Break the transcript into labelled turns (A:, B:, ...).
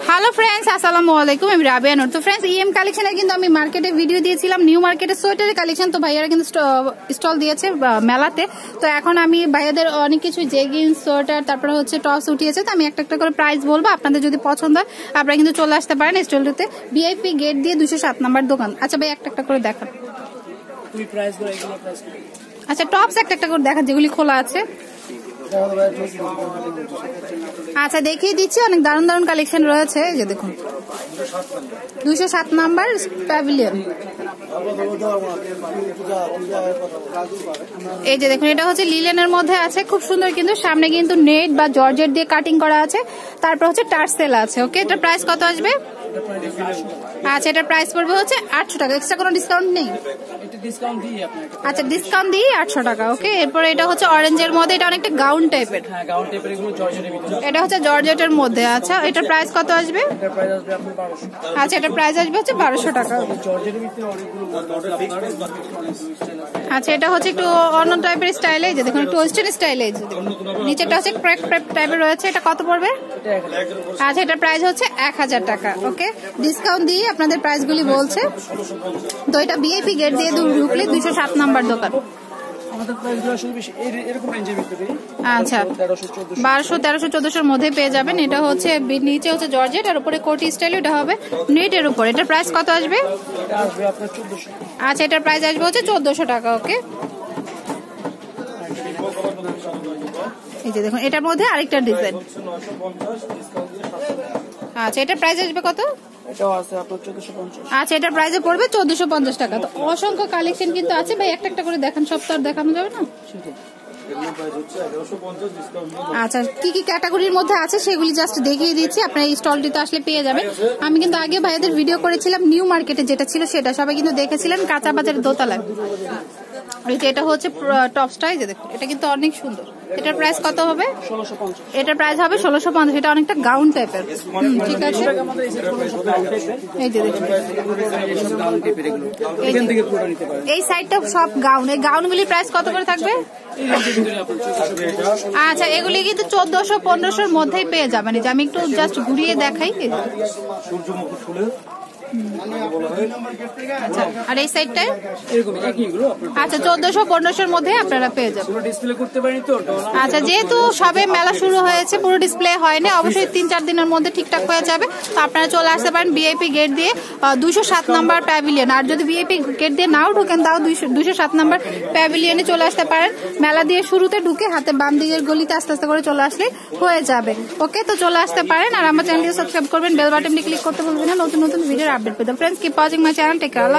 A: Hello friends, আসসালামু আলাইকুম। আমি রাবিয়া নূর। তো ফ্রেন্ডস, ইএম কালেকশনে কিন্তু আমি মার্কেটে ভিডিও দিয়েছিলাম, নিউ মার্কেটের সোয়েটারের কালেকশন। তো ভাইয়ারা কিন্তু স্টল দিয়েছে মেলাতে। তো এখন আমি ভাইয়াদের অনেক কিছু জেগিন্স, সোয়েটার, তারপরে হচ্ছে টপস উঠিয়েছে। তো আমি একটা একটা করে প্রাইস বলবো, আপনাদের যদি পছন্দ হয় আপনারা কিন্তু চলে আসতে পারেন স্টলটিতে। ভিআইপি গেট দিয়ে 207 নাম্বার দোকান। আচ্ছা ভাই, একটা একটা করে দেখান। আচ্ছা, টপস একটা একটা করে দেখান যেগুলি খোলা আছে। আচ্ছা, দেখিয়ে দিচ্ছি, অনেক দারুণ দারুণ কালেকশন রয়েছে। এই যে দেখুন, 207 নাম্বার প্যাভিলিয়ন। এই যে দেখুন, এটা হচ্ছে লিলেনের মধ্যে আছে, খুব সুন্দর। কিন্তু সামনে কিন্তু নেট বা জর্জেট দিয়ে কাটিং করা আছে। তারপর হচ্ছে টার্সেল আছে। ওকে, এটার প্রাইস কত আসবে? আচ্ছা, এটার প্রাইস পড়বে হচ্ছে 800 টাকা। এক্সট্রা কোনো ডিসকাউন্ট নেই? আচ্ছা, ডিসকাউন্ট দিয়ে 800 টাকা। ওকে, এরপরে এটা হচ্ছে অরেঞ্জের মধ্যে, এটা অনেকটা গাউন টাইপের। এটা হচ্ছে জর্জেটের মধ্যে। আচ্ছা, এটার প্রাইস কত আসবে? আচ্ছা, এটার প্রাইস আসবে হচ্ছে 1200 টাকা। আচ্ছা, এটা হচ্ছে একটু অন্য টাইপের স্টাইলে। যে দেখুন, একটু ওয়েস্টার্ন স্টাইলে। নিচেটা হচ্ছে ক্র্যাক ক্র্যাক টাইপের রয়েছে। এটা কত পড়বে? আচ্ছা, এটার প্রাইস হচ্ছে 1000 টাকা। ওকে, ডিসকাউন্ট দিয়ে আপনাদের প্রাইসগুলি বলছে। তো এটা ভিআইপি গেট দিয়ে ঢুকলে 207 নাম্বার দোকান। আচ্ছা, 1200, 1300, 1400 মধ্যে পেয়ে যাবেন। এটা হচ্ছে নিচে হচ্ছে জর্জেট আর উপরে কোটি স্টাইল। এটা হবে নেটের উপর। এটার প্রাইস কত আসবে? আচ্ছা, এটার প্রাইস আসবে হচ্ছে 1400 টাকা। ওকে, এই যে দেখুন, এটার মধ্যে আরেকটা ডিজাইন। আচ্ছা, এটার প্রাইস আসবে কত? আচ্ছা, এটার প্রাইসে পড়বে 1450 টাকা। তো অসংখ্য কালেকশন কিন্তু আছে ভাই, একটা একটা করে দেখান, সব তো আর দেখানো যাবে না। আচ্ছা, কি কি ক্যাটাগরির মধ্যে আছে সেগুলি জাস্ট দেখিয়ে দিচ্ছি, আপনার এই স্টলটিতে আসলে পেয়ে যাবেন। আমি কিন্তু আগে ভাইয়াদের ভিডিও করেছিলাম নিউ মার্কেটে, যেটা ছিল সেটা সবাই কিন্তু দেখেছিলেন, কাঁচা বাজারের দোতলায়। এটা হচ্ছে টপসটা। যে দেখুন, এটা কিন্তু অনেক সুন্দর। এটার প্রাইস কত হবে? এটার প্রাইস হবে 1650। এটা অনেকটা গাউন টাইপের। ঠিক আছে, এই যে দেখুন, এই সাইডটা সব গাউন। এই গাউনগুলির প্রাইস কত করে থাকবে? আচ্ছা, এগুলি কিন্তু 1400, 1500 মধ্যেই পেয়ে যাবেন। যে আমি একটু জাস্ট ঘুরিয়ে দেখাই। আচ্ছা, আর এই সাইডটায় আচ্ছা 1400, 1500 মধ্যে আপনারা পেয়ে যাবেন। আচ্ছা, যেহেতু সবে মেলা শুরু হয়েছে, পুরো ডিসপ্লে হয়নি, অবশ্যই 3-4 দিনের মধ্যে ঠিকঠাক হয়ে যাবে। তো আপনারা চলে আসতে পারেন ভিআইপি গেট দিয়ে 207 নাম্বার প্যাভিলিয়ন। আর যদি ভিআইপি গেট দিয়ে নাও ঢুকেন, তাও 207 নাম্বার প্যাভিলিয়নে চলে আসতে পারেন। মেলা দিয়ে শুরুতে ঢুকে হাতে বাম দিকের গলিতে আস্তে আস্তে করে চলে আসলে হয়ে যাবে। ওকে, তো চলে আসতে পারেন। আর আমার চ্যানেলটি সাবস্ক্রাইব করবেন, বেল বাটনটি ক্লিক করতে ভুলবেন না নতুন নতুন ভিডিওর আপডেট পেতে। Friends, keep watching my channel. Take care.